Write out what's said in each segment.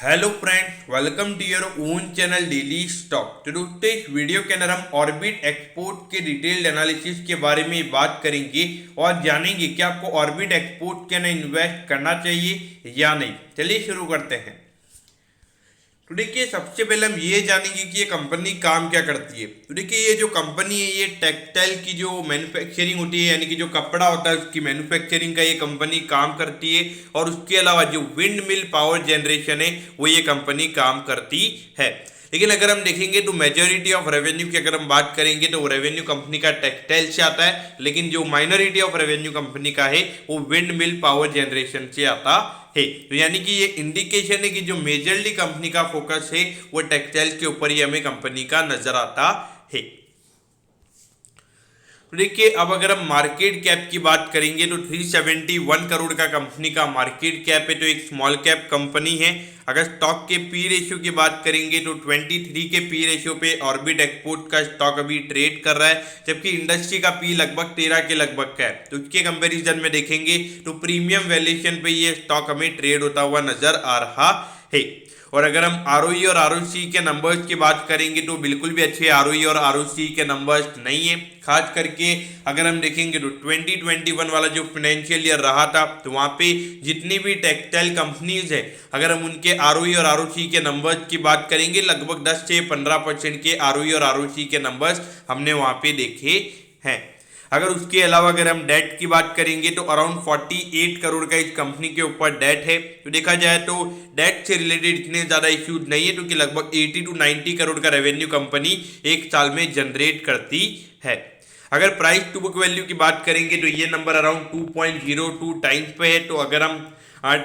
Hello friends, welcome to your own channel daily stock. तो दोस्तों, इस वीडियो के अंदर हम ऑर्बिट एक्सपोर्ट के डिटेल्ड एनालिसिस के बारे में बात करेंगे और जानेंगे कि आपको ऑर्बिट एक्सपोर्ट के अंदर इन्वेस्ट करना चाहिए या नहीं। चलिए शुरू करते हैं। तो देखिए, सबसे पहले हम ये जानेंगे कि ये कंपनी काम क्या करती है। तो देखिए, ये जो कंपनी है ये टेक्सटाइल की जो मैन्युफैक्चरिंग होती है, यानी कि जो कपड़ा होता है उसकी मैन्युफैक्चरिंग का ये कंपनी काम करती है। और उसके अलावा जो विंड मिल पावर जनरेशन है वो ये कंपनी काम करती है। लेकिन अगर हम देखेंगे तो मेजोरिटी ऑफ रेवेन्यू की अगर हम बात करेंगे तो रेवेन्यू कंपनी का टेक्सटाइल से आता है, लेकिन जो माइनॉरिटी ऑफ रेवेन्यू कंपनी का है वो विंड मिल पावर जनरेशन से आता है। तो यानी कि ये इंडिकेशन है कि जो मेजरली कंपनी का फोकस है वो टेक्सटाइल के ऊपर ही हमें कंपनी का नजर आता है। तो देखिए, अब अगर हम मार्केट कैप की बात करेंगे तो 371 करोड़ का कंपनी का मार्केट कैप है, तो एक स्मॉल कैप कंपनी है। अगर स्टॉक के पी रेशियो की बात करेंगे तो 23 के पी रेशियो पे ऑर्बिट एक्सपोर्ट का स्टॉक अभी ट्रेड कर रहा है, जबकि इंडस्ट्री का पी लगभग 13 के लगभग का है। तो उसके कंपैरिजन में देखेंगे तो प्रीमियम वैल्यूएशन पे ये स्टॉक हमें ट्रेड होता हुआ नजर आ रहा है। और अगर हम आरओई और आरओसी के नंबर्स की बात करेंगे तो बिल्कुल भी अच्छे आरओई और आरओसी के नंबर्स नहीं है। खास करके अगर हम देखेंगे तो 2021 वाला जो फाइनेंशियल ईयर रहा था तो वहाँ पे जितनी भी टेक्सटाइल कंपनीज है, अगर हम उनके आरओई और आरओसी के नंबर्स की बात करेंगे लगभग 10 से 15% के आरओई और आरओसी के नंबर्स हमने वहाँ पे देखे हैं। अगर उसके अलावा अगर हम डेट की बात करेंगे तो अराउंड 48 करोड़ का इस कंपनी के ऊपर डेट है। तो देखा जाए तो डेट से रिलेटेड इतने ज़्यादा इश्यूज नहीं है, क्योंकि लगभग 80 to 90 करोड़ का रेवेन्यू कंपनी एक साल में जनरेट करती है। अगर प्राइस टू बुक वैल्यू की बात करेंगे तो ये नंबर अराउंड 2.02 टाइम्स पे है। तो अगर हम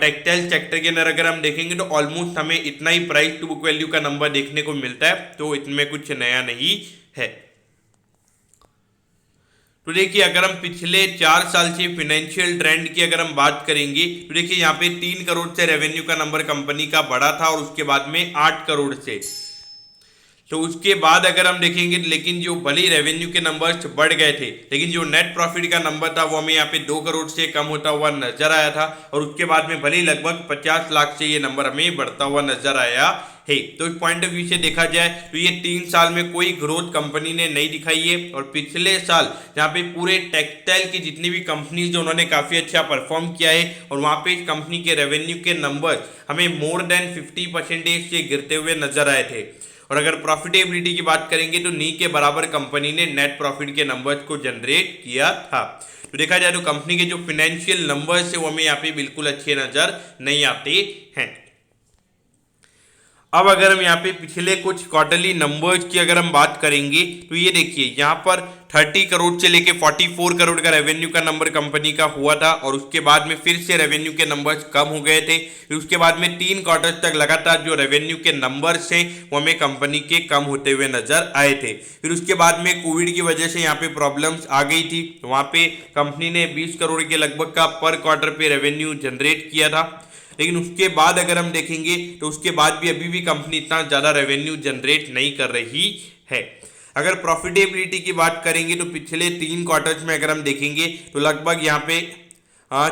टेक्सटाइल सेक्टर के अंदर अगर हम देखेंगे तो ऑलमोस्ट हमें इतना ही प्राइस टू बुक वैल्यू का नंबर देखने को मिलता है, तो इनमें कुछ नया नहीं है। तो देखिए, अगर हम पिछले 4 साल से फाइनेंशियल ट्रेंड की अगर हम बात करेंगे तो देखिए यहाँ पे 3 करोड़ से रेवेन्यू का नंबर कंपनी का बढ़ा था और उसके बाद में 8 करोड़ से। तो उसके बाद अगर हम देखेंगे, लेकिन जो भले रेवेन्यू के नंबर्स बढ़ गए थे, लेकिन जो नेट प्रॉफिट का नंबर था वो हमें यहाँ पे 2 करोड़ से कम होता हुआ नजर आया था। और उसके बाद में भले लगभग 50 लाख से ये नंबर हमें बढ़ता हुआ नजर आया है। तो इस पॉइंट ऑफ व्यू से देखा जाए तो ये 3 साल में कोई ग्रोथ कंपनी ने नहीं दिखाई है। और पिछले साल जहाँ पे पूरे टेक्सटाइल की जितनी भी कंपनीज जो उन्होंने काफी अच्छा परफॉर्म किया है, और वहाँ पे इस कंपनी के रेवेन्यू के नंबर हमें मोर देन 50% से गिरते हुए नजर आए थे। और अगर प्रॉफिटेबिलिटी की बात करेंगे तो नी के बराबर कंपनी ने नेट प्रॉफिट के नंबर्स को जनरेट किया था। तो देखा जाए तो कंपनी के जो फाइनेंशियल नंबर्स है वो हमें यहाँ पे बिल्कुल अच्छे नजर नहीं आते हैं। अब अगर हम यहाँ पे पिछले कुछ क्वार्टरली नंबर्स की अगर हम बात करेंगे तो ये देखिए, यहाँ पर 30 करोड़ से लेके 44 करोड़ का रेवेन्यू का नंबर कंपनी का हुआ था, और उसके बाद में फिर से रेवेन्यू के नंबर्स कम हो गए थे। फिर उसके बाद में 3 क्वार्टर्स तक लगातार जो रेवेन्यू के नंबर्स हैं वो हमें कंपनी के कम होते हुए नजर आए थे। फिर उसके बाद में कोविड की वजह से यहाँ पे प्रॉब्लम्स आ गई थी, तो वहाँ पे कंपनी ने 20 करोड़ के लगभग का पर क्वार्टर पे रेवेन्यू जनरेट किया था। लेकिन उसके बाद अगर हम देखेंगे तो उसके बाद भी अभी भी कंपनी इतना ज़्यादा रेवेन्यू जनरेट नहीं कर रही है। अगर प्रॉफिटेबिलिटी की बात करेंगे तो पिछले 3 क्वार्टर्स में अगर हम देखेंगे तो लगभग यहाँ पे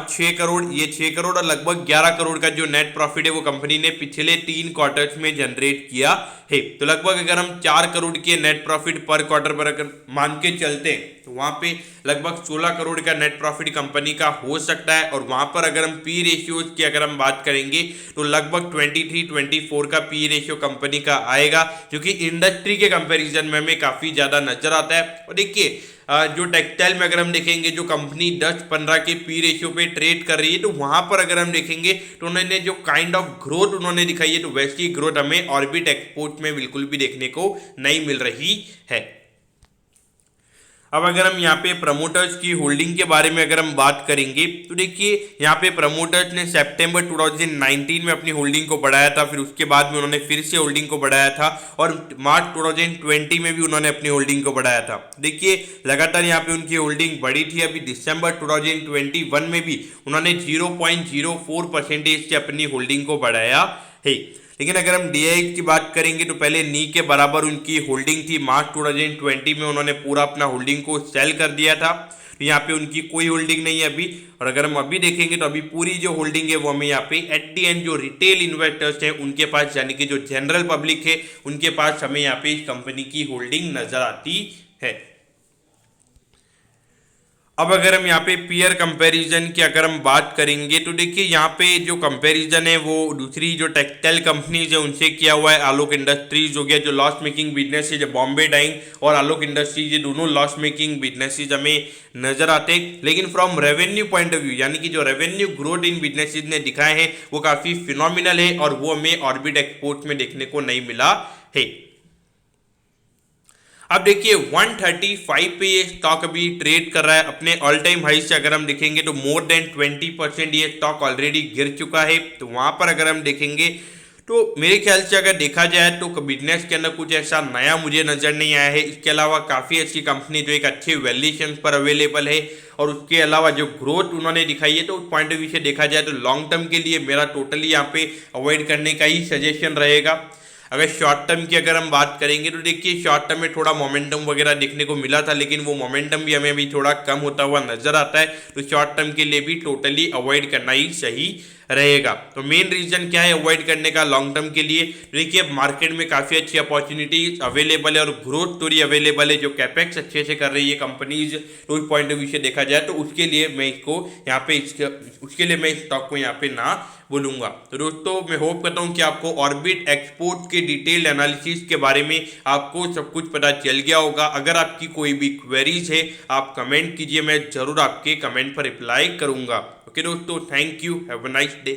6 करोड़, ये 6 करोड़ और लगभग 11 करोड़ का जो नेट प्रॉफिट है वो कंपनी ने पिछले 3 क्वार्टर्स में जनरेट किया है। तो लगभग अगर हम 4 करोड़ के नेट प्रॉफिट पर क्वार्टर पर अगर मान के चलते हैं तो वहाँ पे लगभग 16 करोड़ का नेट प्रॉफिट कंपनी का हो सकता है। और वहाँ पर अगर हम पी रेशियोज की अगर हम बात करेंगे तो लगभग 23-24 का पी रेशियो कंपनी का आएगा, जो कि इंडस्ट्री के कंपैरिजन में हमें काफ़ी ज़्यादा नजर आता है। और देखिए, जो टेक्सटाइल में अगर हम देखेंगे जो कंपनी 10-15 के पी रेशियो पे ट्रेड कर रही है, तो वहां पर अगर हम देखेंगे तो उन्होंने जो काइंड ऑफ ग्रोथ उन्होंने दिखाई है तो वैसी ग्रोथ हमें ऑर्बिट एक्सपोर्ट में बिल्कुल भी देखने को नहीं मिल रही है। अब अगर हम यहाँ पे प्रमोटर्स की होल्डिंग के बारे में अगर हम बात करेंगे तो देखिए, यहाँ पे प्रमोटर्स ने सितंबर 2019 में अपनी होल्डिंग को बढ़ाया था, फिर उसके बाद में उन्होंने फिर से होल्डिंग को बढ़ाया था, और मार्च 2020 में भी उन्होंने अपनी होल्डिंग को बढ़ाया था। देखिए, लगातार यहाँ पे उनकी होल्डिंग बढ़ी थी। अभी दिसंबर 2021 में भी उन्होंने 0.04% से अपनी होल्डिंग को बढ़ाया है। लेकिन अगर हम डीआईएक्स की बात करेंगे तो पहले नी के बराबर उनकी होल्डिंग थी। मार्च 2020 में उन्होंने पूरा अपना होल्डिंग को सेल कर दिया था। तो यहाँ पे उनकी कोई होल्डिंग नहीं है अभी। और अगर हम अभी देखेंगे तो अभी पूरी जो होल्डिंग है वो हमें यहाँ पे एट दी एंड जो रिटेल इन्वेस्टर्स हैं उनके पास, यानी कि जो जनरल पब्लिक है उनके पास हमें यहाँ पे इस कंपनी की होल्डिंग नजर आती है। अब अगर हम यहाँ पे पीयर कंपैरिजन की अगर हम बात करेंगे तो देखिए यहाँ पे जो कंपैरिजन है वो दूसरी जो टेक्सटाइल कंपनीज है उनसे किया हुआ है। आलोक इंडस्ट्रीज हो गया जो लॉस मेकिंग बिजनेस है, जो बॉम्बे डाइंग और आलोक इंडस्ट्रीज, ये दोनों लॉस मेकिंग बिजनेसेस हमें नजर आते हैं। लेकिन from revenue point of view, यानी कि जो रेवेन्यू ग्रोथ इन बिजनेसेस ने दिखाए हैं वो काफी फिनोमिनल है और वो हमें ऑर्बिट एक्सपोर्ट में देखने को नहीं मिला है। अब देखिए 135 पे ये स्टॉक अभी ट्रेड कर रहा है। अपने ऑल टाइम हाई से अगर हम देखेंगे तो मोर देन 20% ये स्टॉक ऑलरेडी गिर चुका है। तो वहां पर अगर हम देखेंगे तो मेरे ख्याल से अगर देखा जाए तो बिजनेस के अंदर कुछ ऐसा नया मुझे नजर नहीं आया है। इसके अलावा काफ़ी अच्छी कंपनी जो एक अच्छे वैल्यूएशन पर अवेलेबल है और उसके अलावा जो ग्रोथ उन्होंने दिखाई है तो उस पॉइंट ऑफ व्यू से देखा जाए तो लॉन्ग टर्म के लिए मेरा टोटली यहाँ पे अवॉइड करने का ही सजेशन रहेगा। अगर शॉर्ट टर्म की अगर हम बात करेंगे तो देखिए शॉर्ट टर्म में थोड़ा मोमेंटम वगैरह देखने को मिला था, लेकिन वो मोमेंटम भी हमें भी थोड़ा कम होता हुआ नजर आता है। तो शॉर्ट टर्म के लिए भी टोटली अवॉइड करना ही सही रहेगा। तो मेन रीजन क्या है अवॉइड करने का लॉन्ग टर्म के लिए? देखिए मार्केट में काफ़ी अच्छी अपॉर्चुनिटीज अवेलेबल है और ग्रोथ थोड़ी अवेलेबल है, जो कैपेक्स अच्छे से कर रही है कंपनीज। तो उस पॉइंट ऑफ व्यू से देखा जाए तो उसके लिए मैं इसको यहाँ पे उसके लिए मैं इस स्टॉक को यहाँ पे ना बोलूंगा। तो दोस्तों मैं होप करता हूँ कि आपको ऑर्बिट एक्सपोर्ट के डिटेल्ड एनालिसिस के बारे में आपको सब कुछ पता चल गया होगा। अगर आपकी कोई भी क्वेरीज है आप कमेंट कीजिए, मैं जरूर आपके कमेंट पर रिप्लाई करूंगा। ओके दोस्तों, thank you, have a nice day.